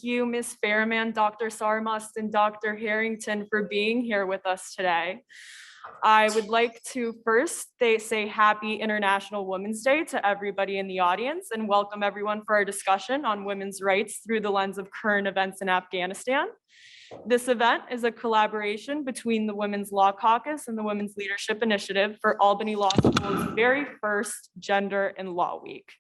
thank you, Ms. Farahmand, Dr. Sarmast, and Dr. Harrington for being here with us today. I would like to first say Happy International Women's Day to everybody in the audience and welcome everyone for our discussion on women's rights through the lens of current events in Afghanistan. This event is a collaboration between the Women's Law Caucus and the Women's Leadership Initiative for Albany Law School's very first Gender and Law Week.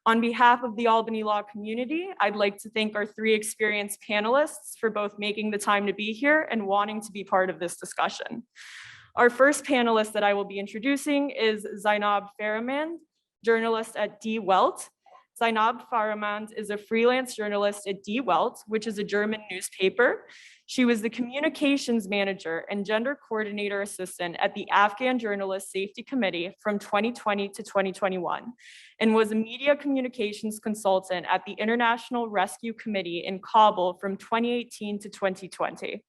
On behalf of the Albany Law community, I'd like to thank our three experienced panelists for both making the time to be here and wanting to be part of this discussion. Our first panelist that I will be introducing is Zainab Farahmand, journalist at Die Welt. Zainab Farahmand is a freelance journalist at Die Welt, which is a German newspaper. She was the communications manager and gender coordinator assistant at the Afghan Journalist Safety Committee from 2020 to 2021, and was a media communications consultant at the International Rescue Committee in Kabul from 2018 to 2020.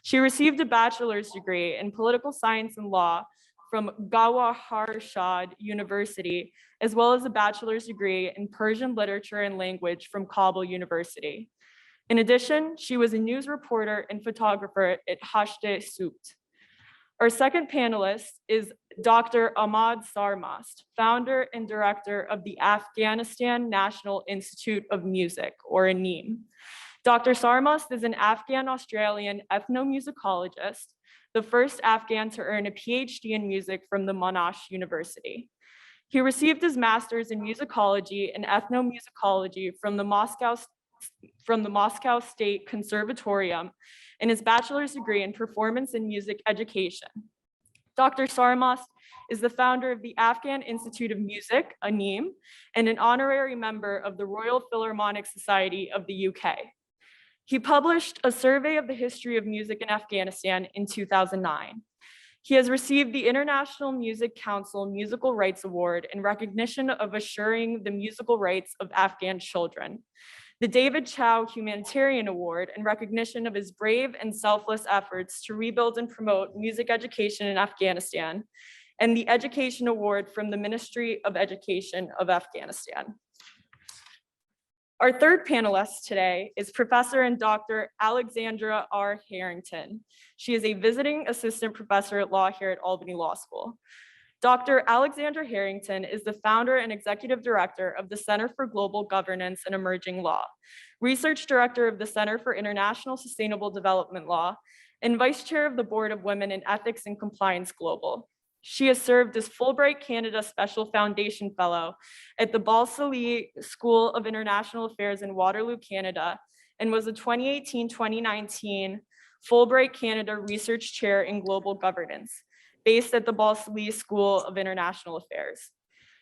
She received a bachelor's degree in political science and law from Gawhar University, as well as a bachelor's degree in Persian literature and language from Kabul University. In addition, she was a news reporter and photographer at Hashte Sukt. Our second panelist is Dr. Ahmad Sarmast, founder and director of the Afghanistan National Institute of Music, or ANIM. Dr. Sarmast is an Afghan-Australian ethnomusicologist, the first Afghan to earn a PhD in music from the Monash University. He received his master's in musicology and ethnomusicology from the Moscow State Conservatorium and his bachelor's degree in performance and music education. Dr. Sarmast is the founder of the Afghan Institute of Music, ANIM, and an honorary member of the Royal Philharmonic Society of the UK. He published a survey of the history of music in Afghanistan in 2009. He has received the International Music Council Musical Rights Award in recognition of assuring the musical rights of Afghan children, the David Chow Humanitarian Award in recognition of his brave and selfless efforts to rebuild and promote music education in Afghanistan, and the Education Award from the Ministry of Education of Afghanistan. Our third panelist today is Professor and Dr. Alexandra R. Harrington. She is a visiting assistant professor at law here at Albany Law School. Dr. Alexandra Harrington is the founder and executive director of the Center for Global Governance and Emerging Law, research director of the Center for International Sustainable Development Law, and vice chair of the Board of Women in Ethics and Compliance Global. She has served as Fulbright Canada Special Foundation Fellow at the Balsillie School of International Affairs in Waterloo, Canada, and was a 2018-2019 Fulbright Canada Research Chair in Global Governance, based at the Balsillie School of International Affairs.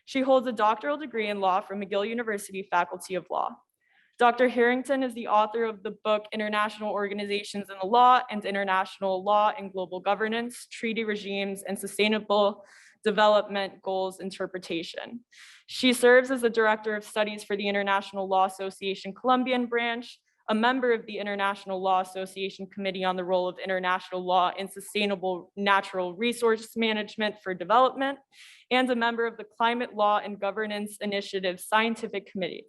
She holds a doctoral degree in law from McGill University Faculty of Law. Dr. Harrington is the author of the book International Organizations in the Law and International Law and Global Governance, Treaty Regimes and Sustainable Development Goals Interpretation. She serves as the Director of Studies for the International Law Association Colombian Branch, a member of the International Law Association Committee on the Role of International Law in Sustainable Natural Resource Management for Development, and a member of the Climate Law and Governance Initiative Scientific Committee.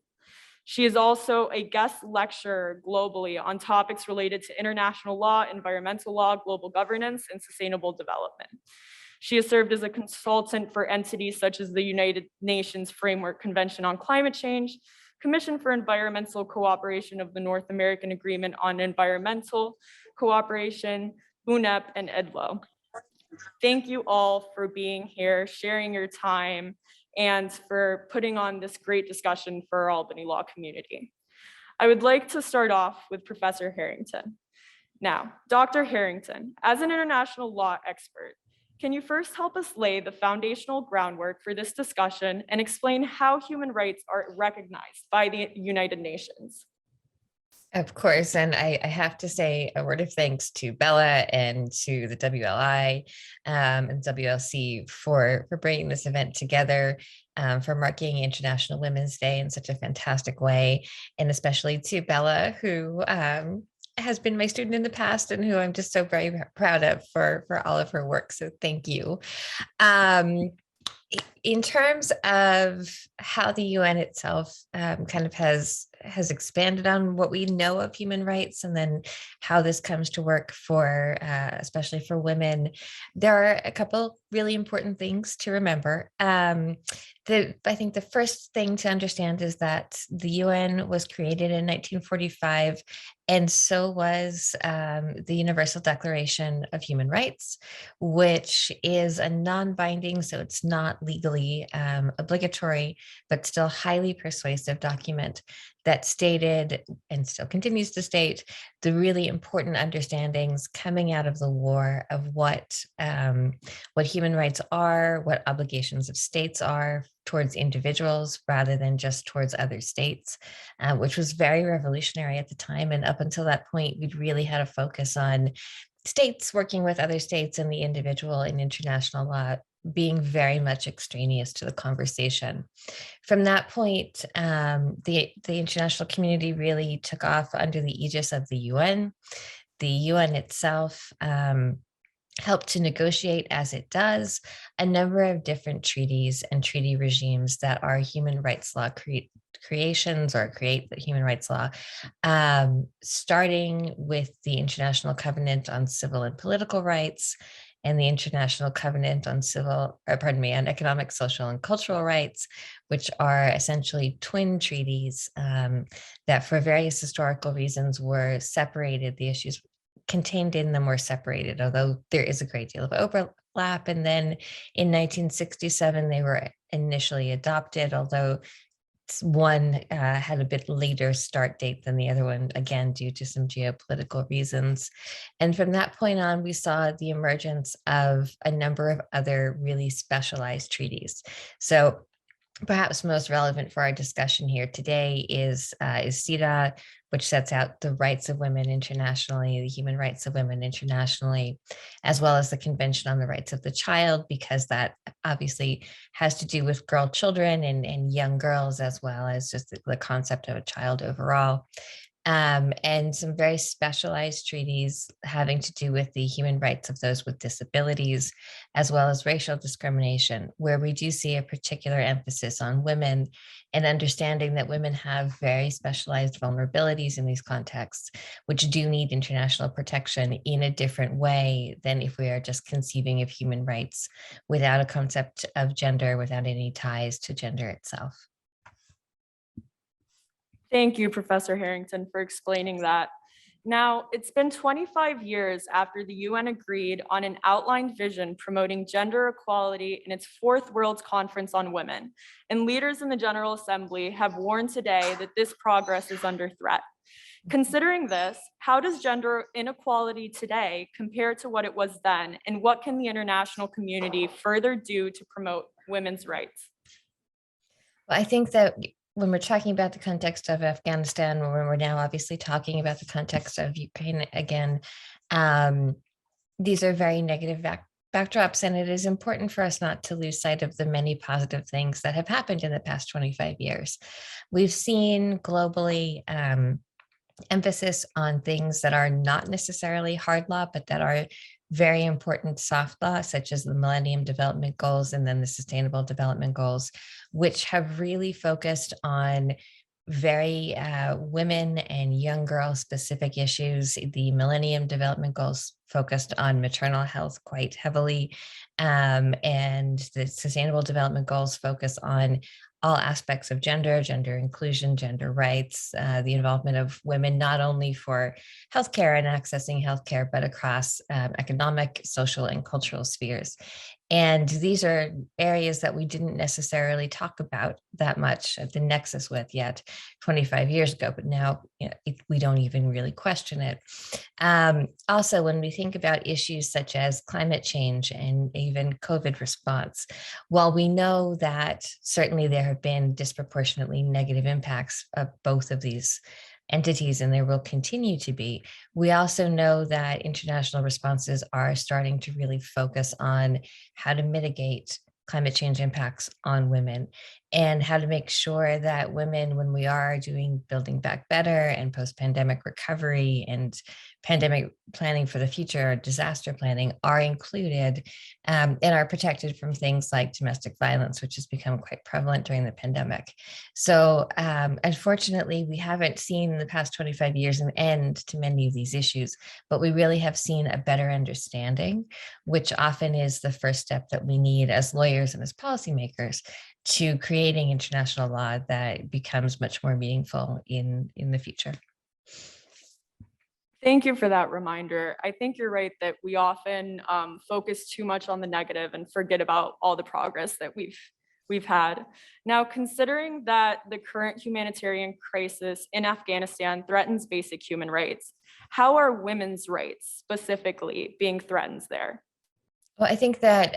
She is also a guest lecturer globally on topics related to international law, environmental law, global governance, and sustainable development. She has served as a consultant for entities such as the United Nations Framework Convention on Climate Change, Commission for Environmental Cooperation of the North American Agreement on Environmental Cooperation, UNEP, and EDLO. Thank you all for being here, sharing your time, and for putting on this great discussion for our Albany Law community. I would like to start off with Professor Harrington. Now, Dr. Harrington, as an international law expert, can you first help us lay the foundational groundwork for this discussion and explain how human rights are recognized by the United Nations? Of course, and I have to say a word of thanks to Bella and to the WLI and WLC for bringing this event together, for marking International Women's Day in such a fantastic way, and especially to Bella, who has been my student in the past and who I'm just so very proud of for all of her work. So thank you. In terms of how the UN itself kind of has has expanded on what we know of human rights, and then how this comes to work for, especially for women. There are a couple really important things to remember. I think the first thing to understand is that the UN was created in 1945, and so was the Universal Declaration of Human Rights, which is a non-binding, so it's not legally obligatory, but still highly persuasive document that stated, and still continues to state, the really important understandings coming out of the war of what human rights are, what obligations of states are towards individuals rather than just towards other states, which was very revolutionary at the time. And up until that point, we'd really had a focus on states working with other states and the individual in international law being very much extraneous to the conversation. From that point, the international community really took off under the aegis of the UN. The UN itself helped to negotiate, as it does, a number of different treaties and treaty regimes that are human rights law creations or create the human rights law, starting with the International Covenant on Civil and Political Rights and the International Covenant on on Economic, Social, and Cultural Rights, which are essentially twin treaties that for various historical reasons were separated. The issues contained in them were separated, although there is a great deal of overlap. And then in 1967, they were initially adopted, although one had a bit later start date than the other one, again, due to some geopolitical reasons. And from that point on, we saw the emergence of a number of other really specialized treaties. So perhaps most relevant for our discussion here today is CEDAW, which sets out the rights of women internationally, the human rights of women internationally, as well as the Convention on the Rights of the Child, because that obviously has to do with children and young girls, as well as just the concept of a child overall. And some very specialized treaties having to do with the human rights of those with disabilities, as well as racial discrimination, where we do see a particular emphasis on women and understanding that women have very specialized vulnerabilities in these contexts, which do need international protection in a different way than if we are just conceiving of human rights without a concept of gender, without any ties to gender itself. Thank you, Professor Harrington, for explaining that. Now, it's been 25 years after the UN agreed on an outlined vision promoting gender equality in its Fourth World Conference on Women, and leaders in the General Assembly have warned today that this progress is under threat. Considering this, how does gender inequality today compare to what it was then, and what can the international community further do to promote women's rights? Well, I think that when we're talking about the context of Afghanistan, when we're now obviously talking about the context of Ukraine again, these are very negative backdrops, and it is important for us not to lose sight of the many positive things that have happened in the past 25 years. We've seen globally emphasis on things that are not necessarily hard law, but that are very important soft law, such as the Millennium Development Goals and then the Sustainable Development Goals, which have really focused on very women and young girl specific issues. The Millennium Development Goals focused on maternal health quite heavily, and the Sustainable Development Goals focus on all aspects of gender inclusion, gender rights, the involvement of women, not only for healthcare and accessing healthcare, but across economic, social, and cultural spheres. And these are areas that we didn't necessarily talk about that much at the nexus with yet 25 years ago, but now we don't even really question it. Also, when we think about issues such as climate change and even COVID response, while we know that certainly there have been disproportionately negative impacts of both of these entities, and there will continue to be, we also know that international responses are starting to really focus on how to mitigate climate change impacts on women and how to make sure that women, when we are doing Building Back Better and post-pandemic recovery and pandemic planning for the future, or disaster planning, are included and are protected from things like domestic violence, which has become quite prevalent during the pandemic. So unfortunately, we haven't seen in the past 25 years an end to many of these issues, but we really have seen a better understanding, which often is the first step that we need as lawyers and as policymakers to creating international law that becomes much more meaningful in the future. Thank you for that reminder. I think you're right that we often focus too much on the negative and forget about all the progress that we've had. Now, considering that the current humanitarian crisis in Afghanistan threatens basic human rights, how are women's rights specifically being threatened there? Well, I think that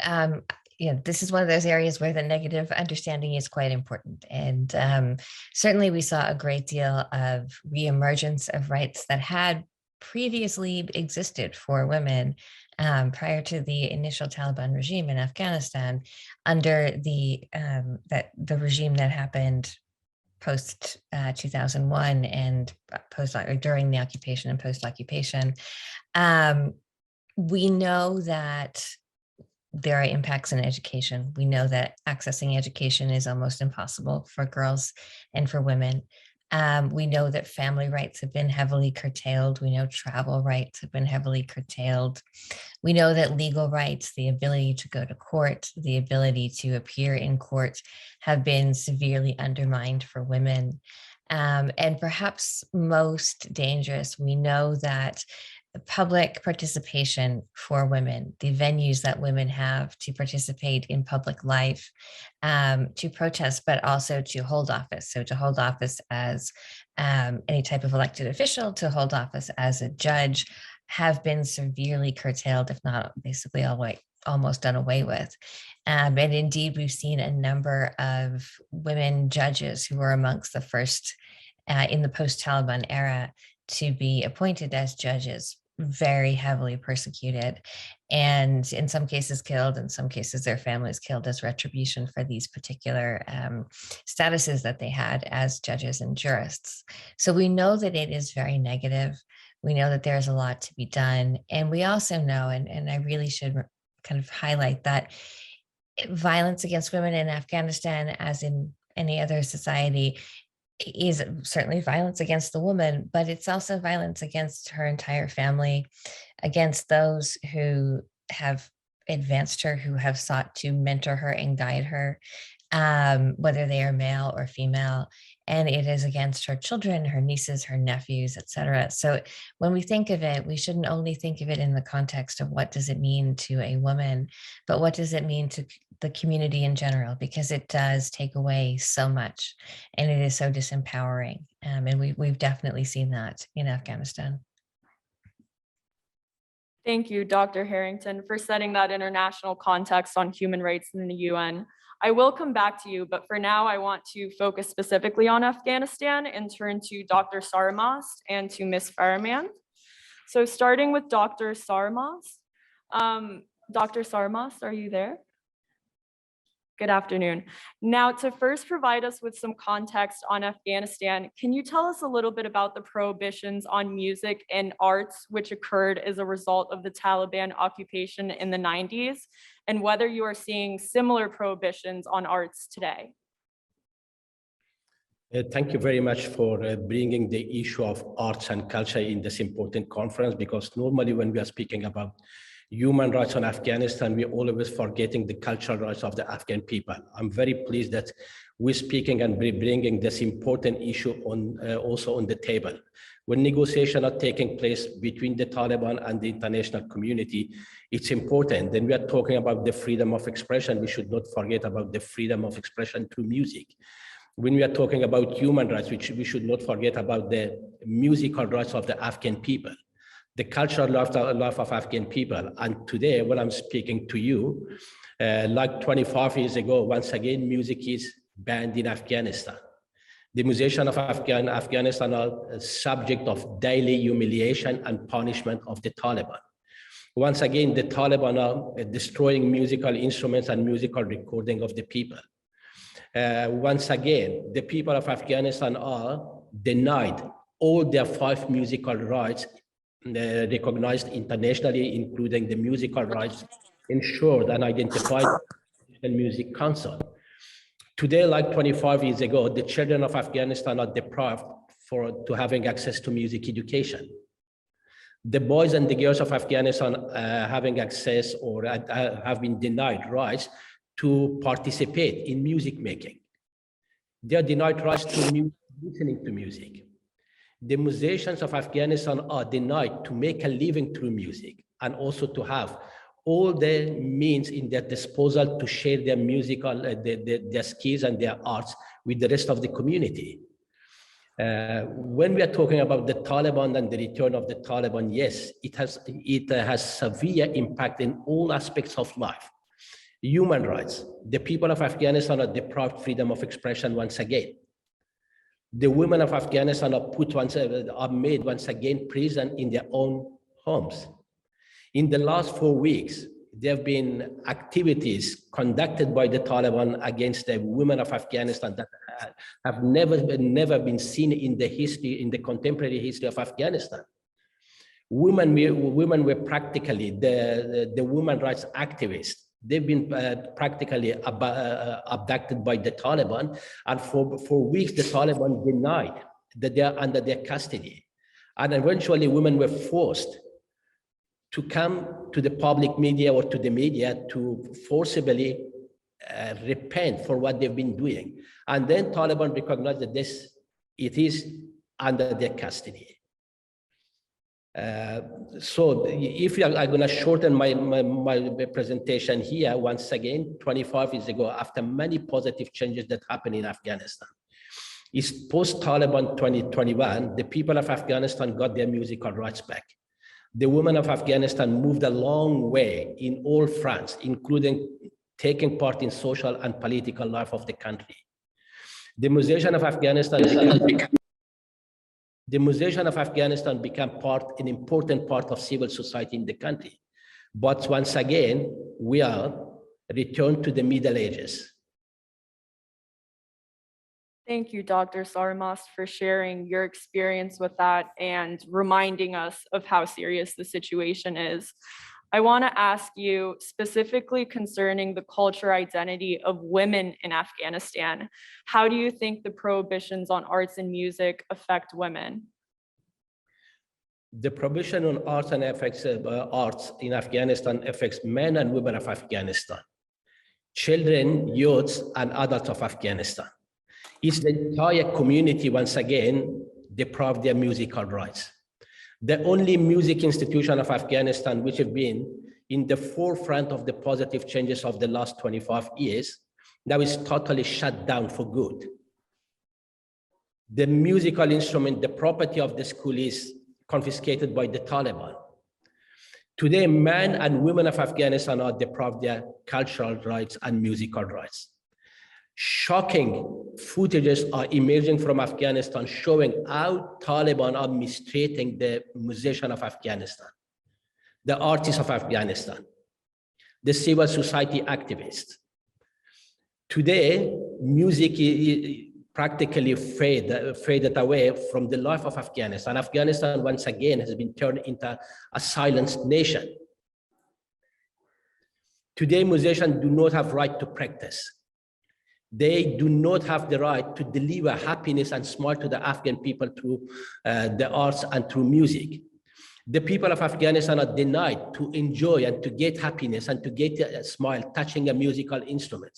this is one of those areas where the negative understanding is quite important. And certainly we saw a great deal of reemergence of rights that had previously existed for women prior to the initial Taliban regime in Afghanistan, under the regime that happened post 2001 and post or during the occupation and post occupation. We know that there are impacts in education. We know that accessing education is almost impossible for girls and for women. We know that family rights have been heavily curtailed. We know travel rights have been heavily curtailed. We know that legal rights, the ability to go to court, the ability to appear in court, have been severely undermined for women. And perhaps most dangerous, we know that the public participation for women, the venues that women have to participate in public life, to protest, but also to hold office. So to hold office as any type of elected official, to hold office as a judge, have been severely curtailed, if not basically almost done away with. And indeed, we've seen a number of women judges who were amongst the first in the post-Taliban era to be appointed as judges, very heavily persecuted, and in some cases killed, in some cases their families killed as retribution for these particular statuses that they had as judges and jurists. So we know that it is very negative. We know that there's a lot to be done. And we also know, and I really should kind of highlight that violence against women in Afghanistan, as in any other society, is certainly violence against the woman, but it's also violence against her entire family, against those who have advanced her, who have sought to mentor her and guide her, whether they are male or female. And it is against her children, her nieces, her nephews, etc. So when we think of it, we shouldn't only think of it in the context of what does it mean to a woman, but what does it mean to the community in general, because it does take away so much and it is so disempowering. And we've definitely seen that in Afghanistan. Thank you, Dr. Harrington, for setting that international context on human rights in the UN. I will come back to you, but for now, I want to focus specifically on Afghanistan and turn to Dr. Sarmast and to Ms. Farahmand. So starting with Dr. Sarmast. Dr. Sarmast, are you there? Good afternoon. Now, to first provide us with some context on Afghanistan, can you tell us a little bit about the prohibitions on music and arts which occurred as a result of the Taliban occupation in the 90s, and whether you are seeing similar prohibitions on arts today? Thank you very much for bringing the issue of arts and culture in this important conference, because normally when we are speaking about human rights in Afghanistan, we're always forgetting the cultural rights of the Afghan people. I'm very pleased that we're speaking and bringing this important issue on also on the table. When negotiations are taking place between the Taliban and the international community, it's important. Then we are talking about the freedom of expression. We should not forget about the freedom of expression through music. When we are talking about human rights, we should not forget about the musical rights of the Afghan people, the cultural life of Afghan people. And today, when I'm speaking to you, like 25 years ago, once again, music is banned in Afghanistan. The musicians of Afghanistan are subject of daily humiliation and punishment of the Taliban. Once again, the Taliban are destroying musical instruments and musical recording of the people. Once again, the people of Afghanistan are denied all their 5 musical rights recognized internationally, including the musical rights ensured and identified the Music Council. Today, like 25 years ago, the children of Afghanistan are deprived to having access to music education. The boys and the girls of Afghanistan having access or have been denied rights to participate in music making. They are denied rights to listening to music. The musicians of Afghanistan are denied to make a living through music and also to have all the means in their disposal to share their musical, their skills and their arts with the rest of the community. When we are talking about the Taliban and the return of the Taliban, yes, it has severe impact in all aspects of life. Human rights. The people of Afghanistan are deprived freedom of expression once again. The women of Afghanistan are made once again prison in their own homes. In the last 4 weeks, there have been activities conducted by the Taliban against the women of Afghanistan that have never been seen in the contemporary history of Afghanistan. Women were practically the women rights activists. They've been practically abducted by the Taliban, and for weeks the Taliban denied that they are under their custody. And eventually women were forced to come to the public media or to the media to forcibly repent for what they've been doing. And then Taliban recognized that it is under their custody. So if I'm going to shorten my presentation here, once again, 25 years ago, after many positive changes that happened in Afghanistan, is post-Taliban 2021, the people of Afghanistan got their musical rights back. The women of Afghanistan moved a long way in all fronts, including taking part in social and political life of the country. The musician of Afghanistan became an important part of civil society in the country. But once again, we are returned to the Middle Ages. Thank you, Dr. Sarmast, for sharing your experience with that and reminding us of how serious the situation is. I want to ask you specifically concerning the cultural identity of women in Afghanistan. How do you think the prohibitions on arts and music affect women? The prohibition on arts and arts in Afghanistan affects men and women of Afghanistan, children, youths, and adults of Afghanistan. It's the entire community, once again, deprived their musical rights. The only music institution of Afghanistan which have been in the forefront of the positive changes of the last 25 years, now is totally shut down for good. The musical instrument, the property of the school, is confiscated by the Taliban. Today, men and women of Afghanistan are deprived their cultural rights and musical rights. Shocking footages are emerging from Afghanistan showing how Taliban are mistreating the musicians of Afghanistan, the artists of Afghanistan, the civil society activists. Today, music is practically faded away from the life of Afghanistan. Afghanistan, once again, has been turned into a silenced nation. Today, musicians do not have right to practice. They do not have the right to deliver happiness and smile to the Afghan people through the arts and through music. The people of Afghanistan are denied to enjoy and to get happiness and to get a smile touching a musical instrument,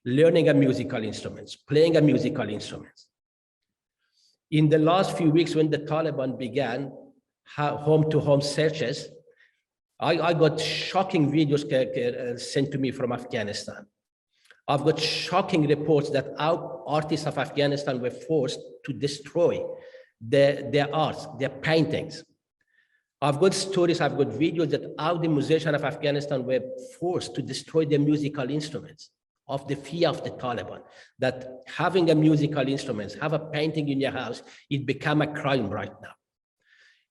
learning a musical instrument, playing a musical instrument. In the last few weeks, when the Taliban began home-to-home searches, I got shocking videos sent to me from Afghanistan. I've got shocking reports that our artists of Afghanistan were forced to destroy their arts, their paintings. I've got stories, I've got videos that how the musicians of Afghanistan were forced to destroy their musical instruments of the fear of the Taliban, that having a musical instrument, have a painting in your house, it become a crime right now.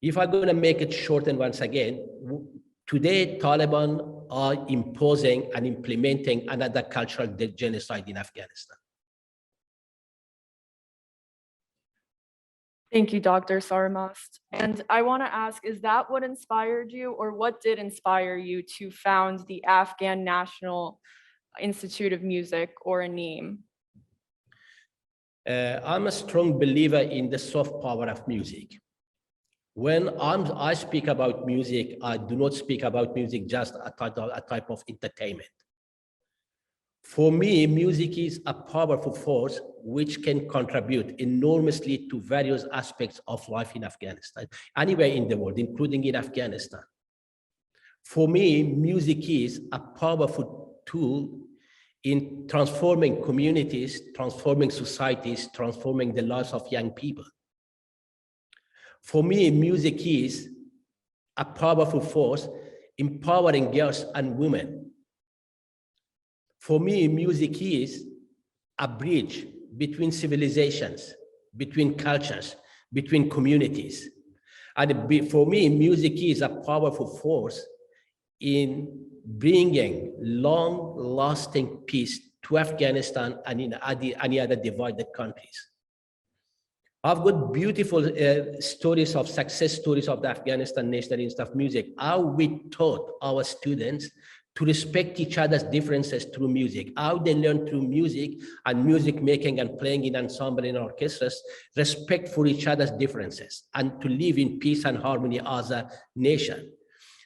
If I'm going to make it short and once again, today, Taliban are imposing and implementing another cultural genocide in Afghanistan. Thank you, Dr. Sarmast. And I want to ask, is that what inspired you, or what did inspire you to found the Afghan National Institute of Music, or ANIM? I'm a strong believer in the soft power of music. When I speak about music, I do not speak about music just a type of entertainment. For me, music is a powerful force which can contribute enormously to various aspects of life in Afghanistan, anywhere in the world, including in Afghanistan. For me, music is a powerful tool in transforming communities, transforming societies, transforming the lives of young people. For me, music is a powerful force empowering girls and women. For me, music is a bridge between civilizations, between cultures, between communities. And for me, music is a powerful force in bringing long-lasting peace to Afghanistan and in any other divided countries. I've got beautiful stories of success stories of the Afghanistan National Institute of Music, how we taught our students to respect each other's differences through music, how they learn through music and music making and playing in ensemble and orchestras, respect for each other's differences and to live in peace and harmony as a nation.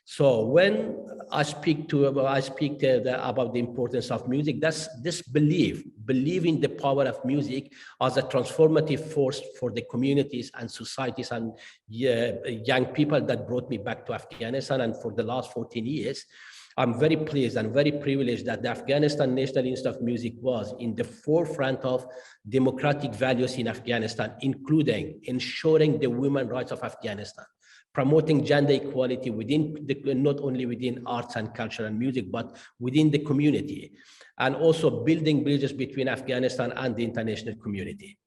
So when I speak about the importance of music, that's this belief in the power of music as a transformative force for the communities and societies and young people that brought me back to Afghanistan. And for the last 14 years, I'm very pleased and very privileged that the Afghanistan National Institute of Music was in the forefront of democratic values in Afghanistan, including ensuring the women's rights of Afghanistan, promoting gender equality within not only within arts and culture and music, but within the community, and also building bridges between Afghanistan and the international community.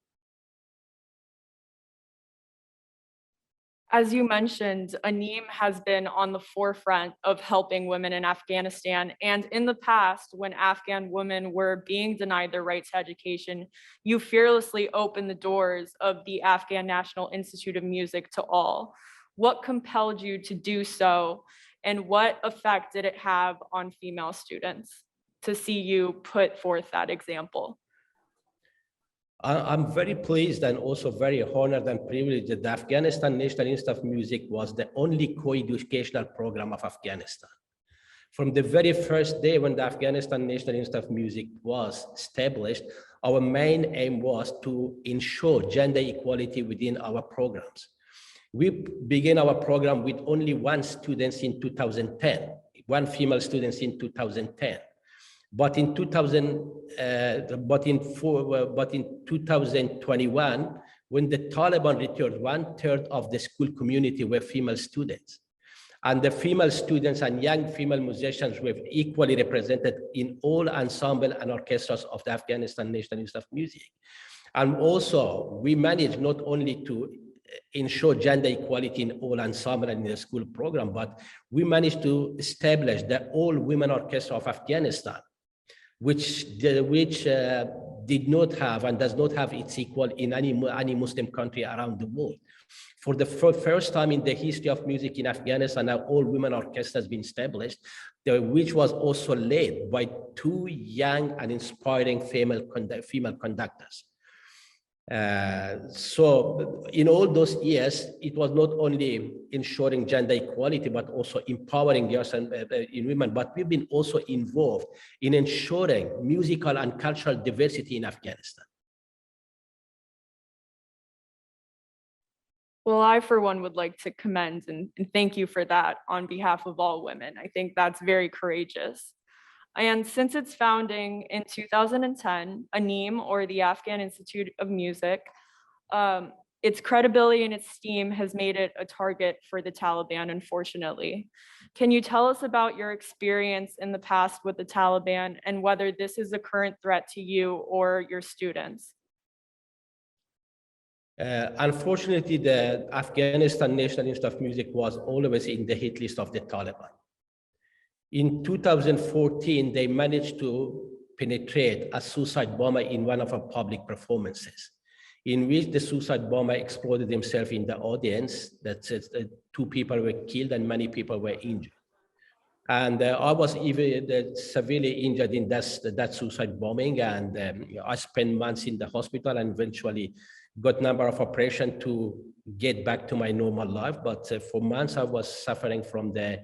As you mentioned, ANIM has been on the forefront of helping women in Afghanistan. And in the past, when Afghan women were being denied their right to education, you fearlessly opened the doors of the Afghan National Institute of Music to all. What compelled you to do so? And what effect did it have on female students to see you put forth that example? I'm very pleased and also very honored and privileged that the Afghanistan National Institute of Music was the only co-educational program of Afghanistan. From the very first day when the Afghanistan National Institute of Music was established, our main aim was to ensure gender equality within our programs. We began our program with only one student in 2010, one female student in 2010. But in 2021, when the Taliban returned, 1/3 of the school community were female students. And the female students and young female musicians were equally represented in all ensemble and orchestras of the Afghanistan National Institute of Music. And also, we managed not only to ensure gender equality in all ensemble and in the school program, but we managed to establish the all-women orchestra of Afghanistan, which did not have and does not have its equal in any Muslim country around the world. For the first time in the history of music in Afghanistan, an all-women orchestra has been established, which was also led by 2 young and inspiring female conductors. So in all those years, it was not only ensuring gender equality, but also empowering girls and women, but we've been also involved in ensuring musical and cultural diversity in Afghanistan. Well, I, for one, would like to commend and thank you for that on behalf of all women. I think that's very courageous. And since its founding in 2010, ANIM, or the Afghan Institute of Music, its credibility and its esteem has made it a target for the Taliban, unfortunately. Can you tell us about your experience in the past with the Taliban and whether this is a current threat to you or your students? Unfortunately, the Afghanistan National Institute of Music was always in the hit list of the Taliban. In 2014, they managed to penetrate a suicide bomber in one of our public performances. in which the suicide bomber exploded himself in the audience. That 2 people were killed and many people were injured. And I was even severely injured in that suicide bombing. And I spent months in the hospital and eventually got a number of operations to get back to my normal life. But for months, I was suffering from the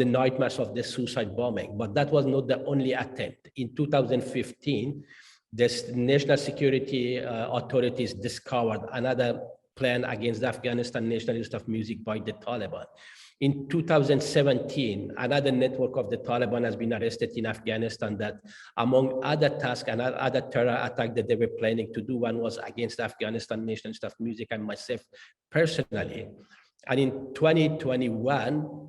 nightmares of the suicide bombing. But that was not the only attempt. In 2015, the national security authorities discovered another plan against the Afghanistan National Institute of Music by the Taliban. In 2017, another network of the Taliban has been arrested in Afghanistan that, among other tasks and other terror attacks that they were planning to do, one was against the Afghanistan National Institute of Music and myself personally. And in 2021,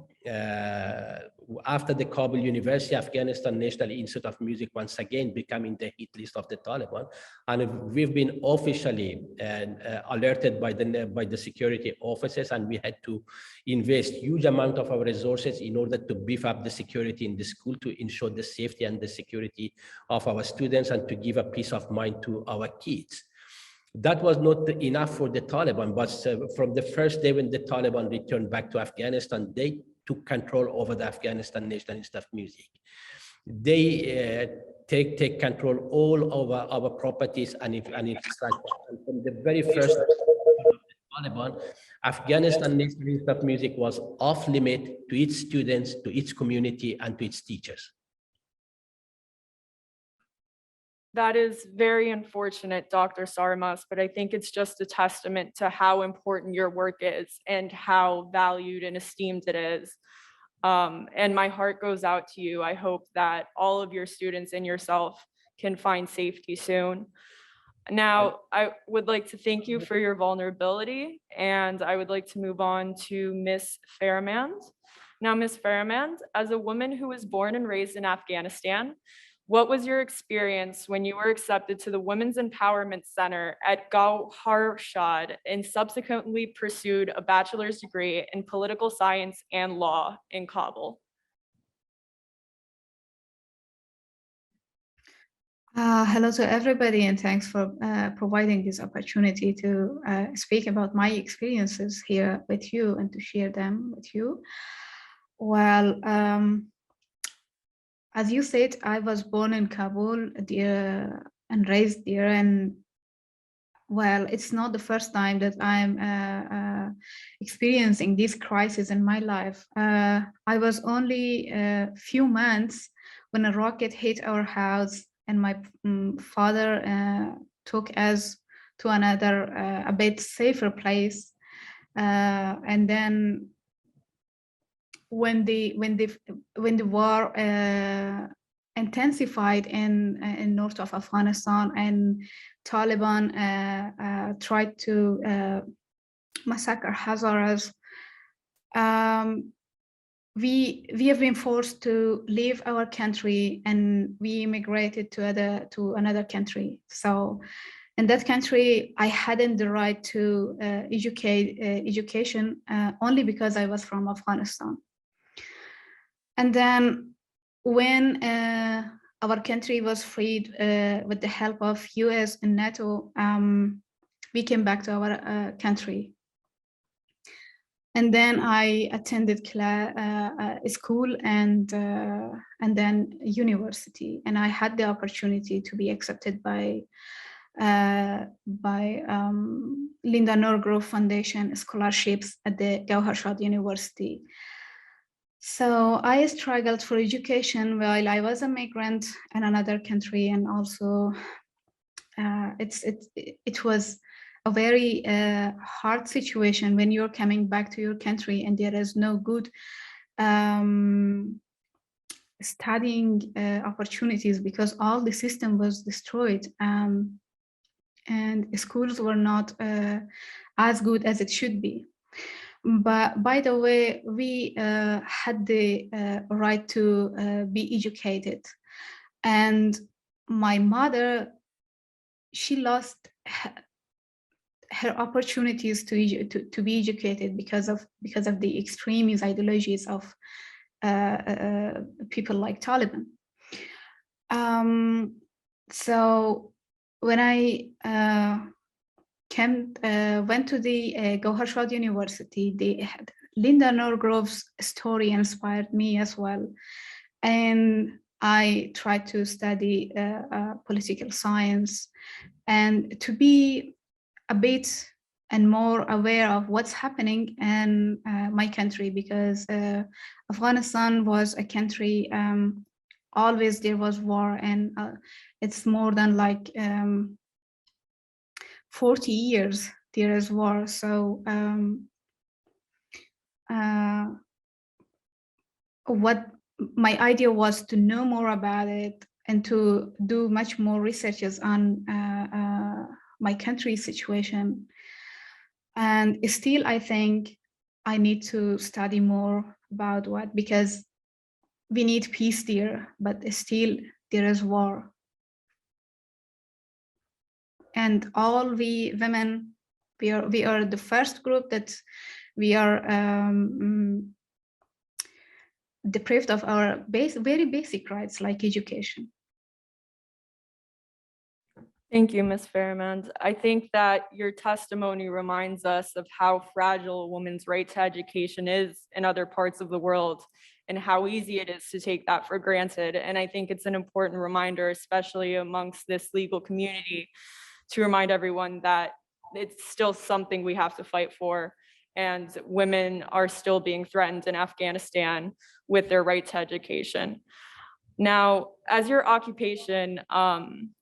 after the Kabul University, Afghanistan National Institute of Music once again becoming the hit list of the Taliban, and we've been officially alerted by the security officers, and we had to invest huge amount of our resources in order to beef up the security in the school to ensure the safety and the security of our students and to give a peace of mind to our kids. That was not enough for the Taliban, but from the first day when the Taliban returned back to Afghanistan, they took control over the Afghanistan National Institute of Music. They take control all over our properties and infrastructure. And from the very first Taliban, Afghanistan National Institute of Music was off limit to its students, to its community, and to its teachers. That is very unfortunate, Dr. Sarmast, but I think it's just a testament to how important your work is and how valued and esteemed it is. And my heart goes out to you. I hope that all of your students and yourself can find safety soon. Now, I would like to thank you for your vulnerability, and I would like to move on to Ms. Farahmand. Now, Ms. Farahmand, as a woman who was born and raised in Afghanistan, what was your experience when you were accepted to the Women's Empowerment Center at Gauhar Shad and subsequently pursued a bachelor's degree in political science and law in Kabul? Hello to everybody, and thanks for providing this opportunity to speak about my experiences here with you and to share them with you. Well, as you said, I was born in Kabul and raised there, and well, it's not the first time that I'm experiencing this crisis in my life. I was only a few months when a rocket hit our house, and my father took us to another, a bit safer place, and then when the war intensified in north of Afghanistan and Taliban tried to massacre Hazaras, we have been forced to leave our country, and we immigrated to another country. So in that country, I hadn't the right to education only because I was from Afghanistan. And then when our country was freed with the help of US and NATO, we came back to our country. And then I attended school and then university, and I had the opportunity to be accepted by Linda Norgrove Foundation scholarships at the Gauhar Shad University. So I struggled for education while I was a migrant in another country, and also it was a very hard situation when you're coming back to your country and there is no good studying opportunities because all the system was destroyed, and schools were not as good as it should be. But by the way, we had the right to be educated, and my mother, she lost her opportunities to be educated because of the extremist ideologies of people like Taliban. So when I went to the Gauharshad University, they had Linda Norgrove's story inspired me as well. And I tried to study political science and to be a bit and more aware of what's happening in my country, because Afghanistan was a country, always there was war, and it's more than like 40 years there is war. So what my idea was to know more about it and to do much more researches on my country's situation. And still, I think I need to study more about what, because we need peace there, but still there is war. And all we women, we are the first group that we are deprived of our very basic rights like education. Thank you, Ms. Farahmand. I think that your testimony reminds us of how fragile a woman's right to education is in other parts of the world and how easy it is to take that for granted. And I think it's an important reminder, especially amongst this legal community, to remind everyone that it's still something we have to fight for. And women are still being threatened in Afghanistan with their right to education. Now, as your occupation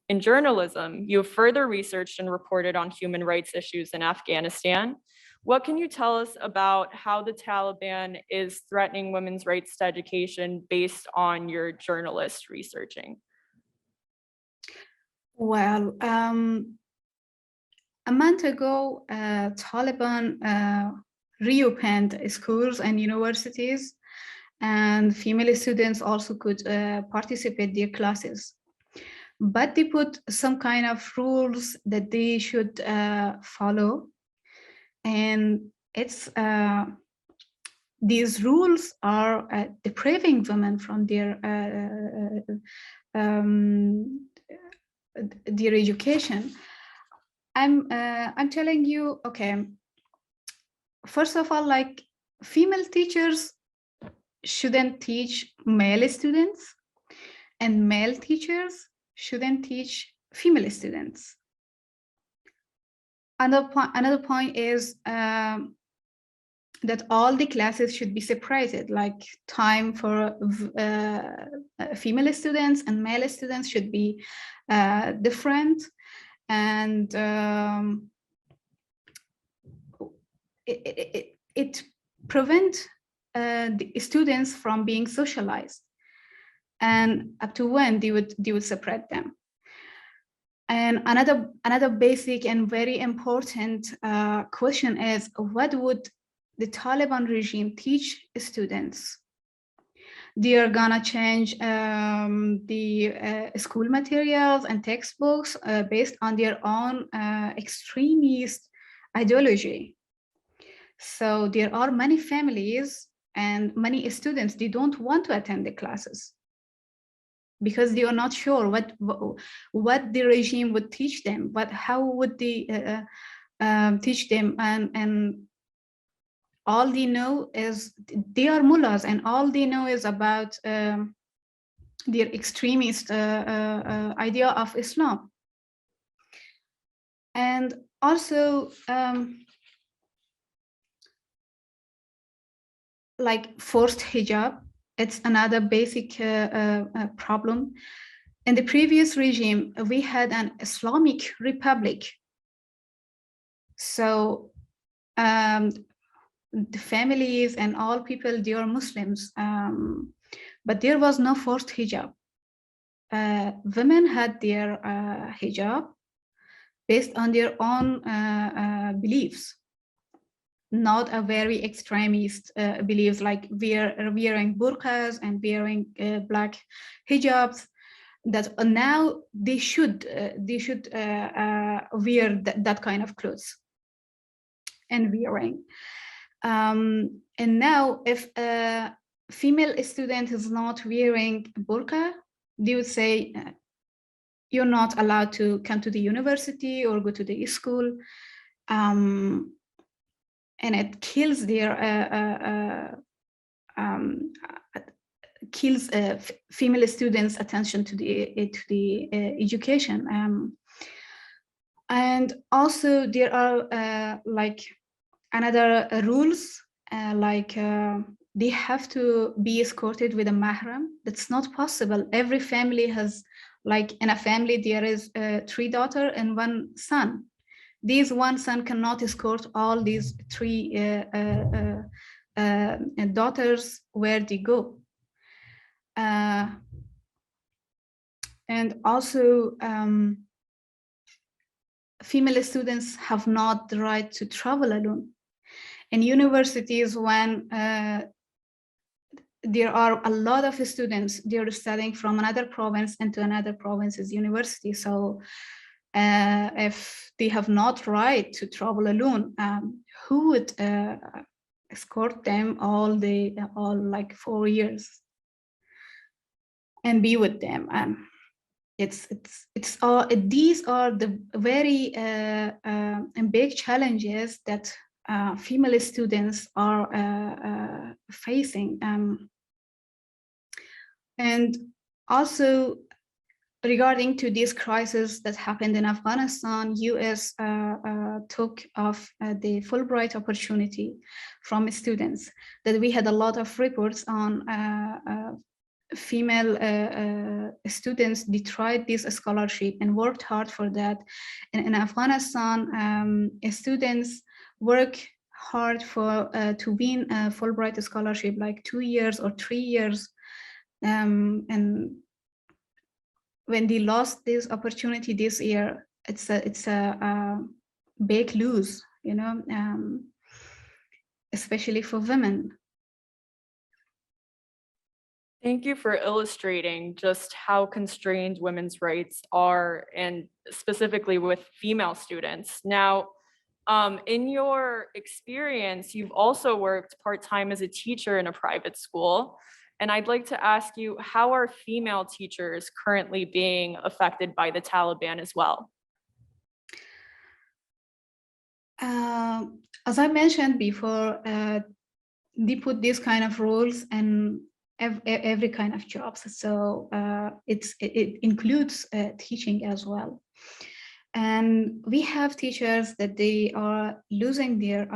in journalism, you have further researched and reported on human rights issues in Afghanistan. What can you tell us about how the Taliban is threatening women's rights to education based on your journalist researching? Well, a month ago, Taliban reopened schools and universities, and female students also could participate in their classes. But they put some kind of rules that they should follow. And it's these rules are depriving women from their education. I'm telling you, okay, first of all, like female teachers shouldn't teach male students, and male teachers shouldn't teach female students. Another point is that all the classes should be separated, like time for female students and male students should be different. And it prevents the students from being socialized, and up to when they would separate them. And another basic and very important question is, what would the Taliban regime teach students? They are gonna change the school materials and textbooks based on their own extremist ideology. So there are many families and many students, they don't want to attend the classes because they are not sure what the regime would teach them, how would they teach them, and all they know is they are mullahs, and all they know is about their extremist idea of Islam. And also like forced hijab, it's another basic problem. In the previous regime, we had an Islamic Republic. So the families and all people, they are Muslims, but there was no forced hijab. Women had their hijab based on their own beliefs, not a very extremist beliefs like wearing burqas and wearing black hijabs. That now they should wear that kind of clothes and wearing. And now if a female student is not wearing burqa, they would say you're not allowed to come to the university or go to the school. And it kills their female students' attention to the education. And also there are like another rules, like they have to be escorted with a mahram. That's not possible. Every family has, like in a family, there is 3 daughters and 1 son. These 1 son cannot escort all these 3 daughters where they go. And also, female students have not the right to travel alone. In universities, when there are a lot of students, they're studying from another province into another province's university. So if they have not right to travel alone, who would escort them all like 4 years and be with them? These are the very big challenges that female students are facing. And also, regarding to this crisis that happened in Afghanistan, US took off the Fulbright opportunity from students. That we had a lot of reports on female students. They tried this scholarship and worked hard for that. And in Afghanistan, students work hard for to win a Fulbright scholarship, like 2 years or 3 years. And when they lost this opportunity this year, it's a big lose, you know, especially for women. Thank you for illustrating just how constrained women's rights are, and specifically with female students. Now, in your experience, you've also worked part-time as a teacher in a private school. And I'd like to ask you, how are female teachers currently being affected by the Taliban as well? As I mentioned before, they put these kind of rules in every kind of jobs. So it includes teaching as well. And we have teachers that they are losing their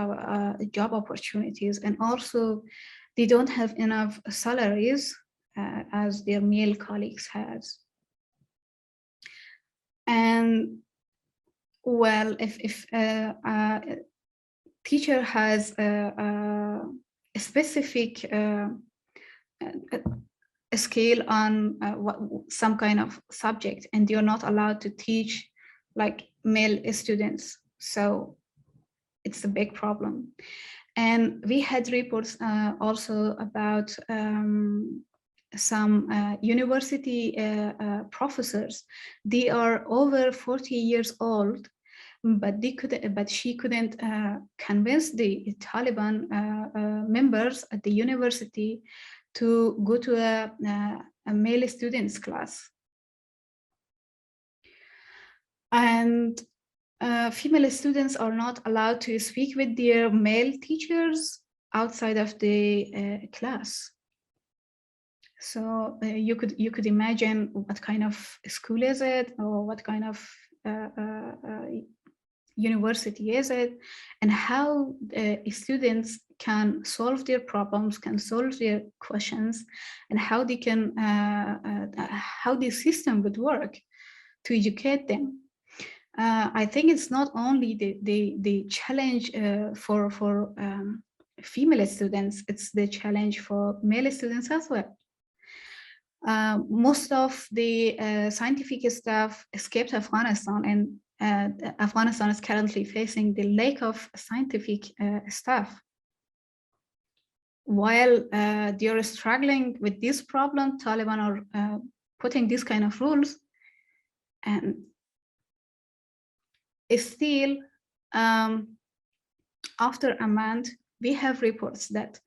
job opportunities, and also they don't have enough salaries as their male colleagues has. And well, if a teacher has a specific a scale on some kind of subject, and you're not allowed to teach like male students, so it's a big problem. And we had reports also about some university professors. They are over 40 years old, but she couldn't convince the Taliban members at the university to go to a male students class. And female students are not allowed to speak with their male teachers outside of the class. So you could imagine what kind of school is it, or what kind of university is it, and how students can solve their problems, can solve their questions, and how they can how the system would work to educate them. I think it's not only the challenge for female students, it's the challenge for male students as well. Most of the scientific staff escaped Afghanistan, and Afghanistan is currently facing the lack of scientific staff. While they are struggling with this problem, Taliban are putting these kind of rules, and still, after a month, we have reports that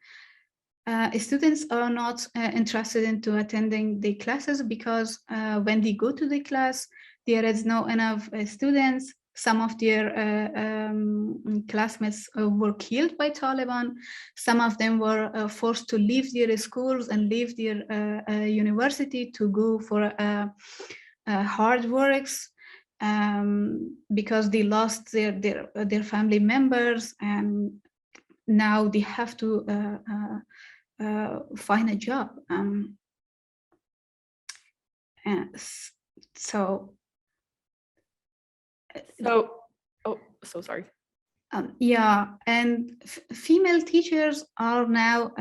students are not interested into attending the classes, because when they go to the class, there is no enough students. Some of their classmates were killed by Taliban. Some of them were forced to leave their schools and leave their university to go for hard works because they lost their family members, and now they have to find a job. So, so sorry. Yeah, and female teachers are now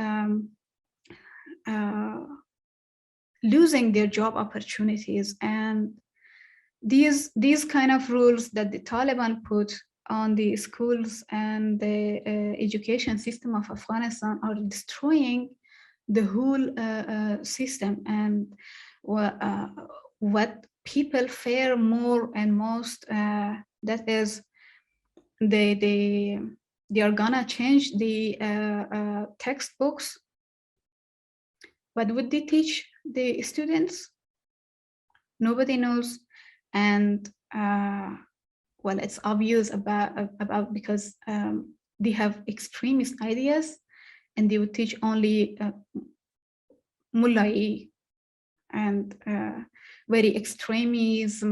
losing their job opportunities, and these kind of rules that the Taliban put on the schools and the education system of Afghanistan are destroying the whole system. And what people fear more and most, that is they are gonna change the textbooks. What would they teach the students? Nobody knows. And well, it's obvious about because they have extremist ideas, and they would teach only mulai and very extremist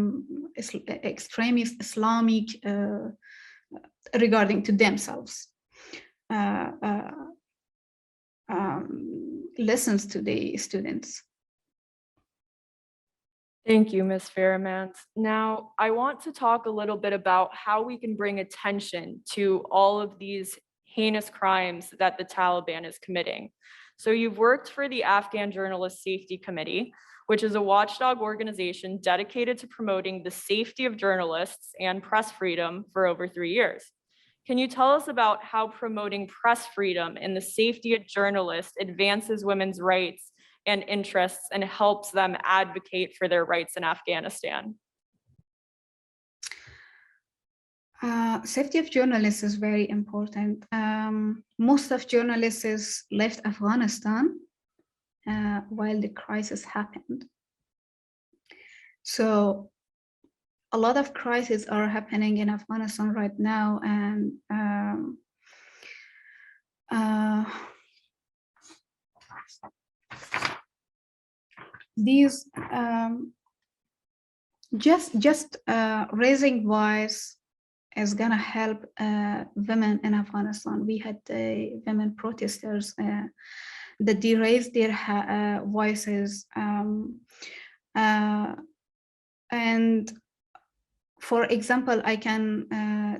Islamic regarding to themselves lessons to the students. Thank you, Ms. Farahmand. Now, I want to talk a little bit about how we can bring attention to all of these heinous crimes that the Taliban is committing. So you've worked for the Afghan Journalist Safety Committee, which is a watchdog organization dedicated to promoting the safety of journalists and press freedom for over 3 years. Can you tell us about how promoting press freedom and the safety of journalists advances women's rights and interests and helps them advocate for their rights in Afghanistan? Safety of journalists is very important. Most of journalists left Afghanistan while the crisis happened. So a lot of crises are happening in Afghanistan right now, and these just raising voice is gonna help women in Afghanistan. We had women protesters that they raised their voices, and for example, I can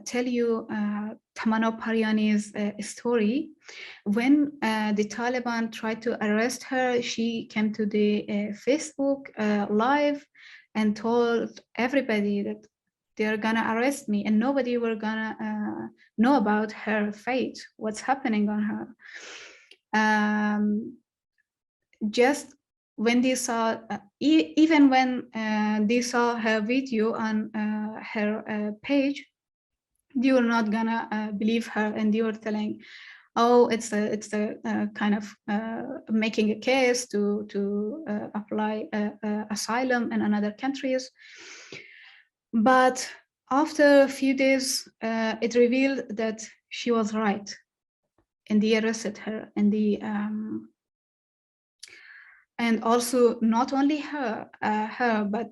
tell you Tamana Pariani's story. When the Taliban tried to arrest her, she came to the Facebook live and told everybody that they're gonna arrest me, and nobody were gonna know about her fate, what's happening on her. Just when they saw, even when they saw her video on her page, they were not gonna believe her, and they were telling, "Oh, it's a kind of making a case to apply asylum in another countries." But after a few days, it revealed that she was right, and they arrested her, and and also not only her, but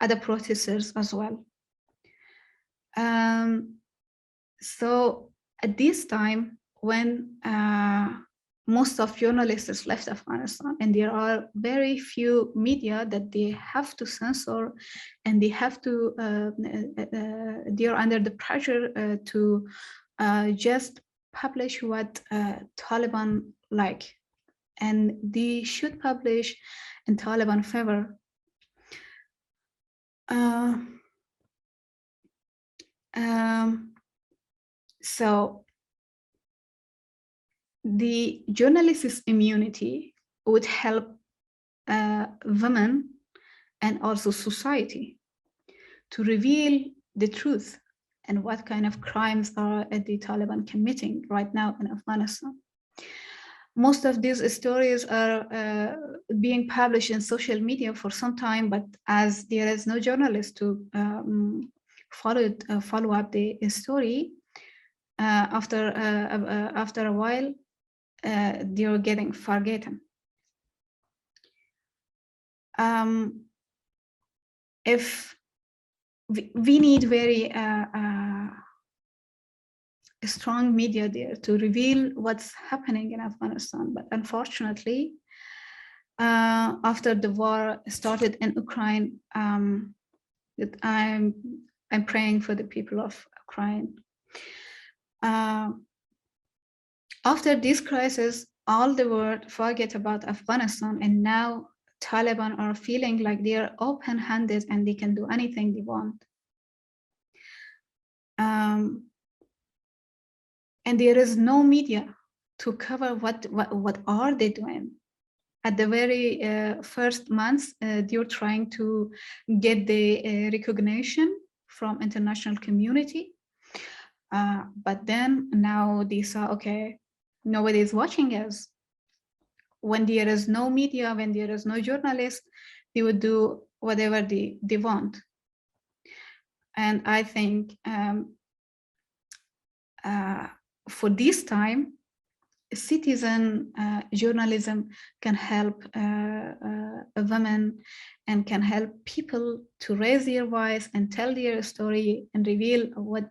other protesters as well. So at this time, when most of journalists left Afghanistan, and there are very few media that they have to censor, and they have to, they are under the pressure to just publish what Taliban like, and they should publish in Taliban favor. So the journalist's immunity would help women and also society to reveal the truth and what kind of crimes are the Taliban committing right now in Afghanistan. most of these stories are being published in social media for some time, but as there is no journalist to follow up the story, after a while, they are getting forgotten. If we need very strong media there to reveal what's happening in Afghanistan, but unfortunately, after the war started in Ukraine, that I'm praying for the people of Ukraine. After this crisis, all the world forget about Afghanistan, and now Taliban are feeling like they are open-handed and they can do anything they want. And there is no media to cover what are they doing. At the very first months, they're trying to get the recognition from international community. But then now they saw, okay, nobody is watching us. When there is no media, when there is no journalist, they would do whatever they want. And I think for this time, citizen journalism can help women and can help people to raise their voice and tell their story and reveal what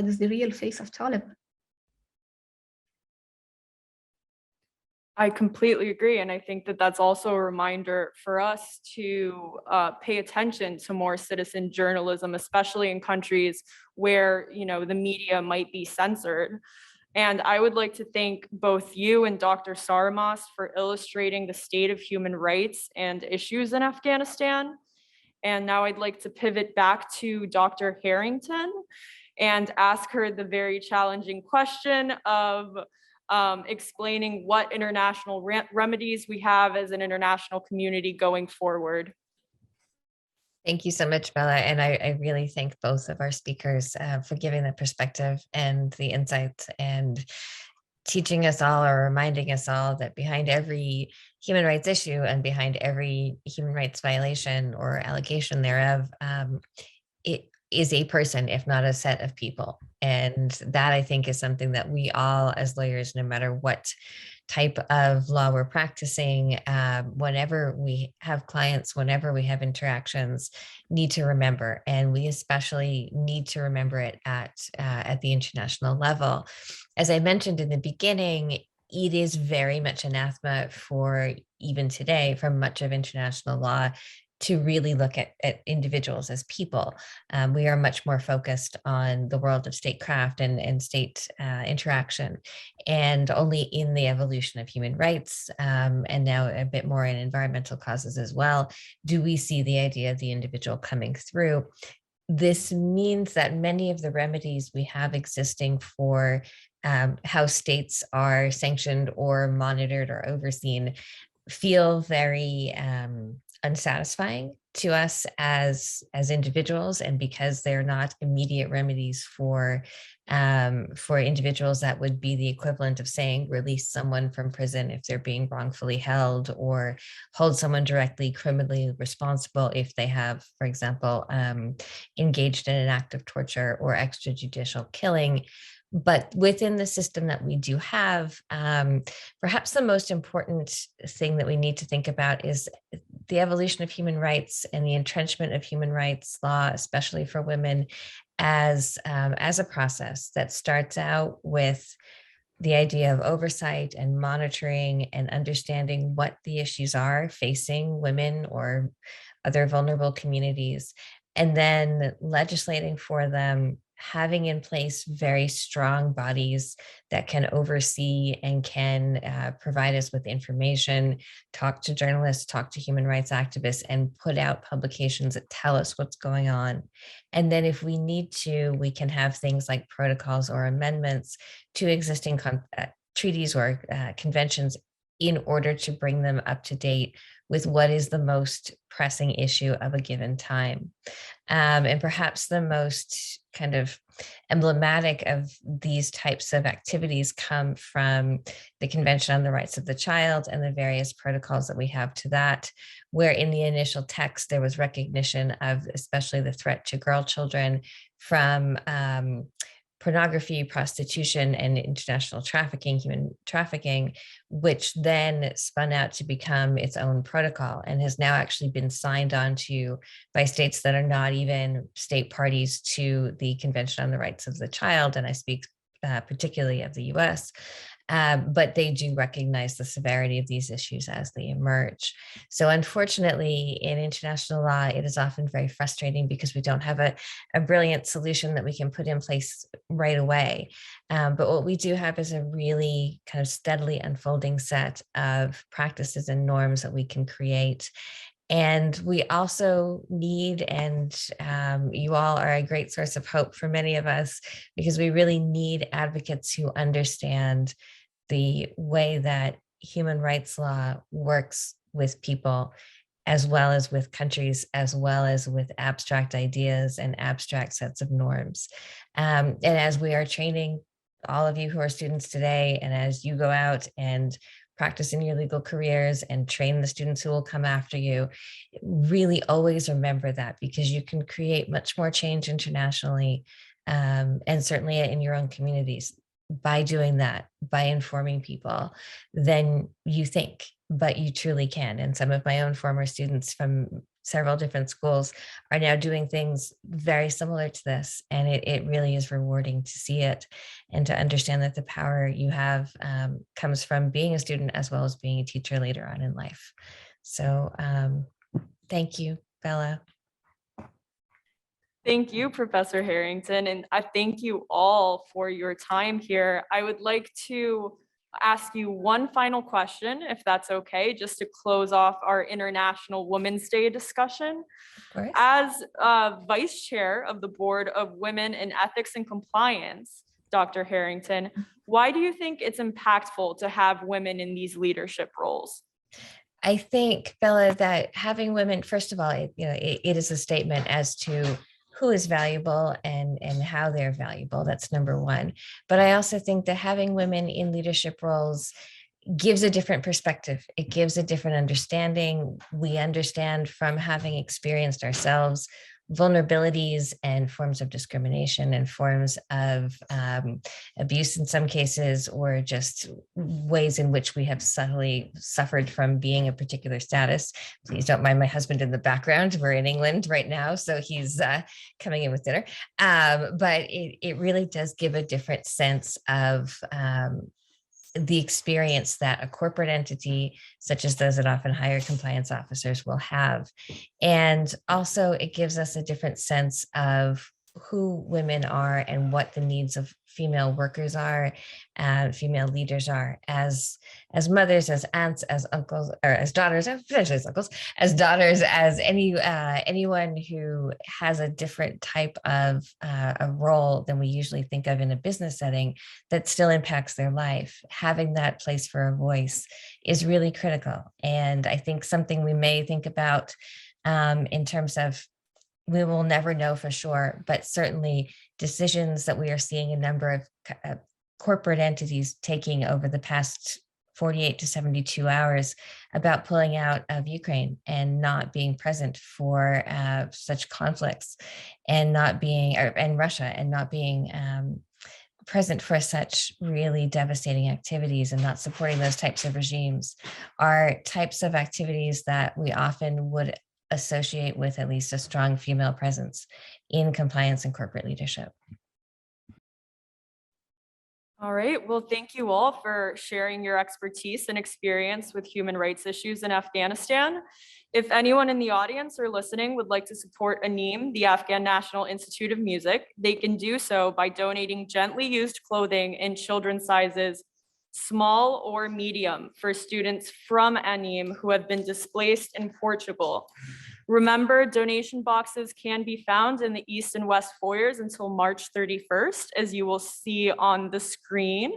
is the real face of Taliban. I completely agree. And I think that that's also a reminder for us to pay attention to more citizen journalism, especially in countries where, you know, the media might be censored. And I would like to thank both you and Dr. Sarmast for illustrating the state of human rights and issues in Afghanistan. And now I'd like to pivot back to Dr. Harrington and ask her the very challenging question of explaining what international remedies we have as an international community going forward. Thank you so much, Bella. And I really thank both of our speakers for giving the perspective and the insights and teaching us all or reminding us all that behind every human rights issue and behind every human rights violation or allegation thereof, it is a person, if not a set of people. And that, I think, is something that we all as lawyers, no matter what type of law we're practicing, whenever we have clients, whenever we have interactions, need to remember. And we especially need to remember it at the international level. As I mentioned in the beginning, it is very much anathema for even today, from much of international law, to really look at individuals as people. We are much more focused on the world of statecraft and state interaction, and only in the evolution of human rights, and now a bit more in environmental causes as well, do we see the idea of the individual coming through. This means that many of the remedies we have existing for how states are sanctioned or monitored or overseen feel very unsatisfying to us as individuals, and because they're not immediate remedies for individuals that would be the equivalent of saying release someone from prison if they're being wrongfully held, or hold someone directly criminally responsible if they have, for example, engaged in an act of torture or extrajudicial killing. But within the system that we do have, perhaps the most important thing that we need to think about is the evolution of human rights and the entrenchment of human rights law, especially for women, as a process that starts out with the idea of oversight and monitoring and understanding what the issues are facing women or other vulnerable communities, and then legislating for them, having in place very strong bodies that can oversee and can provide us with information, talk to journalists, talk to human rights activists, and put out publications that tell us what's going on. And then if we need to, we can have things like protocols or amendments to existing treaties or conventions in order to bring them up to date with what is the most pressing issue of a given time. And perhaps the most kind of emblematic of these types of activities come from the Convention on the Rights of the Child and the various protocols that we have to that, where in the initial text, there was recognition of especially the threat to girl children from pornography, prostitution, and international trafficking, human trafficking, which then spun out to become its own protocol and has now actually been signed on to by states that are not even state parties to the Convention on the Rights of the Child. And I speak particularly of the US. But they do recognize the severity of these issues as they emerge. So unfortunately, in international law, it is often very frustrating because we don't have a brilliant solution that we can put in place right away. But what we do have is a really kind of steadily unfolding set of practices and norms that we can create. And we also need, and you all are a great source of hope for many of us, because we really need advocates who understand the way that human rights law works with people, as well as with countries, as well as with abstract ideas and abstract sets of norms. And as we are training all of you who are students today, and as you go out and practice in your legal careers and train the students who will come after you, really always remember that, because you can create much more change internationally, and certainly in your own communities, by doing that, by informing people, than you think, but you truly can. And some of my own former students from several different schools are now doing things very similar to this. And it really is rewarding to see it and to understand that the power you have comes from being a student as well as being a teacher later on in life. So thank you, Bella. Thank you, Professor Harrington, and I thank you all for your time here. I would like to ask you one final question, if that's okay, just to close off our International Women's Day discussion. Of course. As Vice Chair of the Board of Women in Ethics and Compliance, Dr. Harrington, why do you think it's impactful to have women in these leadership roles? I think, Bella, that having women, first of all, it is a statement as to who is valuable and how they're valuable. That's number one. But I also think that having women in leadership roles gives a different perspective. It gives a different understanding. We understand from having experienced ourselves vulnerabilities and forms of discrimination and forms of abuse in some cases, or just ways in which we have subtly suffered from being a particular status. Please don't mind my husband in the background. We're in England right now, so he's coming in with dinner. But it really does give a different sense of the experience that a corporate entity, such as those that often hire compliance officers, will have. And also it gives us a different sense of who women are and what the needs of female workers are, female leaders are, as mothers, as aunts, as uncles, or as daughters, as uncles, as daughters, as anyone who has a different type of a role than we usually think of in a business setting that still impacts their life. Having that place for a voice is really critical. And I think something we may think about in terms of, we will never know for sure, but certainly decisions that we are seeing a number of corporate entities taking over the past 48 to 72 hours about pulling out of Ukraine and not being present for such conflicts, and not being, and Russia, and not being present for such really devastating activities, and not supporting those types of regimes, are types of activities that we often would associate with at least a strong female presence in compliance and corporate leadership. All right, well, thank you all for sharing your expertise and experience with human rights issues in Afghanistan. If anyone in the audience or listening would like to support ANIM, the Afghan National Institute of Music, they can do so by donating gently used clothing in children's sizes small or medium for students from ANIM who have been displaced in Portugal. Remember, donation boxes can be found in the East and West foyers until March 31st, as you will see on the screen.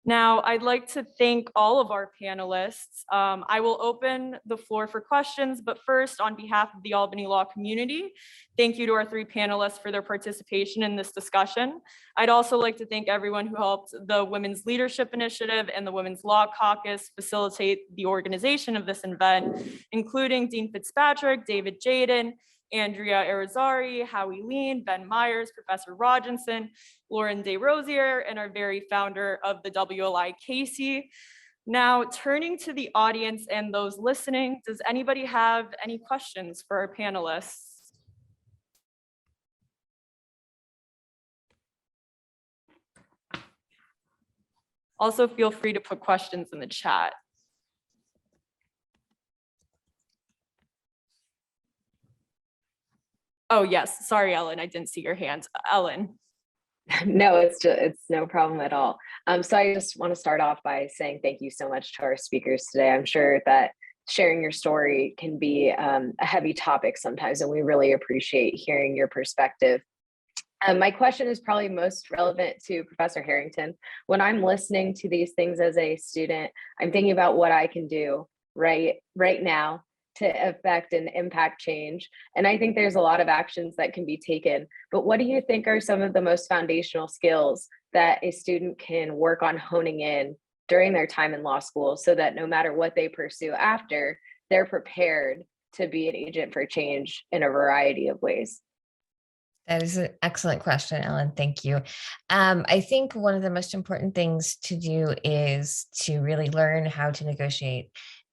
Now, I'd like to thank all of our panelists. I will open the floor for questions, but first, on behalf of the Albany law community, thank you to our three panelists for their participation in this discussion. I'd also like to thank everyone who helped the Women's Leadership Initiative and the Women's Law Caucus facilitate the organization of this event, including Dean Fitzpatrick, David Jaden, Andrea Arizari, Howie Lean, Ben Myers, Professor Roginson, Lauren DeRosier, and our very founder of the WLI, Casey. Now, turning to the audience and those listening, does anybody have any questions for our panelists? Also, feel free to put questions in the chat. Oh, yes. Sorry, Ellen. I didn't see your hand. Ellen. No, it's no problem at all. So I just want to start off by saying thank you so much to our speakers today. I'm sure that sharing your story can be a heavy topic sometimes, and we really appreciate hearing your perspective. My question is probably most relevant to Professor Harrington. When I'm listening to these things as a student, I'm thinking about what I can do right now to affect and impact change. And I think there's a lot of actions that can be taken, but what do you think are some of the most foundational skills that a student can work on honing in during their time in law school so that no matter what they pursue after, they're prepared to be an agent for change in a variety of ways? That is an excellent question, Ellen. Thank you. I think one of the most important things to do is to really learn how to negotiate,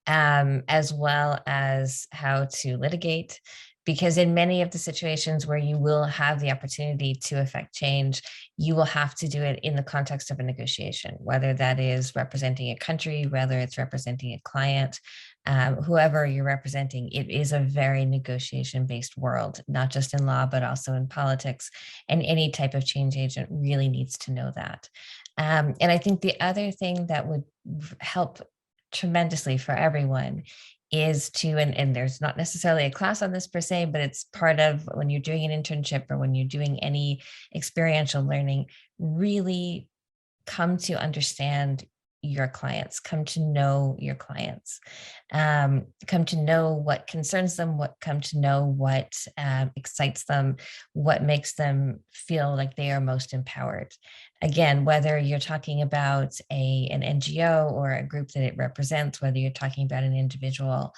as well as how to litigate, because in many of the situations where you will have the opportunity to affect change, you will have to do it in the context of a negotiation, whether that is representing a country, whether it's representing a client, whoever you're representing. It is a very negotiation-based world, not just in law, but also in politics. And any type of change agent really needs to know that. And I think the other thing that would help tremendously for everyone is to, and there's not necessarily a class on this per se, but it's part of when you're doing an internship or when you're doing any experiential learning, really come to understand your clients, come to know your clients, come to know what concerns them, come to know what excites them, what makes them feel like they are most empowered. Again, whether you're talking about an NGO or a group that it represents, whether you're talking about an individual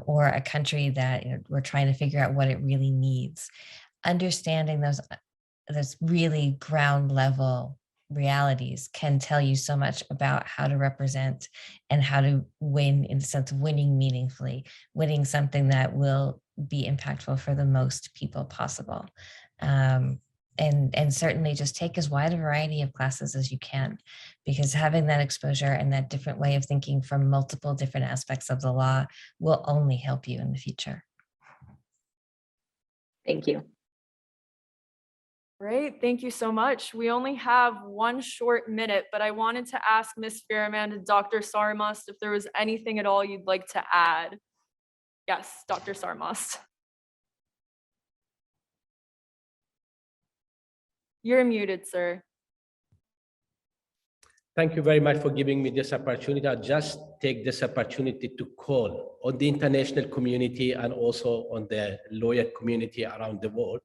or a country that we're trying to figure out what it really needs, understanding those really ground level realities can tell you so much about how to represent and how to win, in the sense of winning meaningfully, winning something that will be impactful for the most people possible. And certainly just take as wide a variety of classes as you can, because having that exposure and that different way of thinking from multiple different aspects of the law will only help you in the future. Thank you. Great, thank you so much. We only have one short minute, but I wanted to ask Ms. Farahmand and Dr. Sarmast if there was anything at all you'd like to add. Yes, Dr. Sarmast. You're muted, sir. Thank you very much for giving me this opportunity. I'll just take this opportunity to call on the international community and also on the lawyer community around the world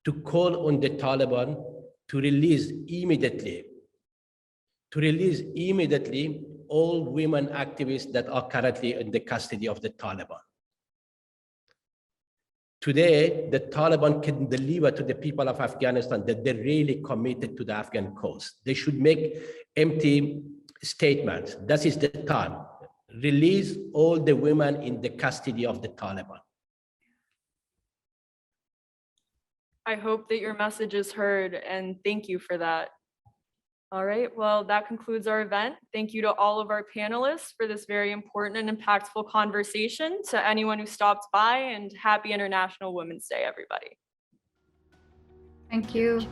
to call on the Taliban to release immediately all women activists that are currently in the custody of the Taliban. Today, the Taliban can deliver to the people of Afghanistan that they're really committed to the Afghan cause. They should make empty statements. That is the time. Release all the women in the custody of the Taliban. I hope that your message is heard, and thank you for that. All right, well, that concludes our event. Thank you to all of our panelists for this very important and impactful conversation, to anyone who stopped by, and happy International Women's Day, everybody. Thank you.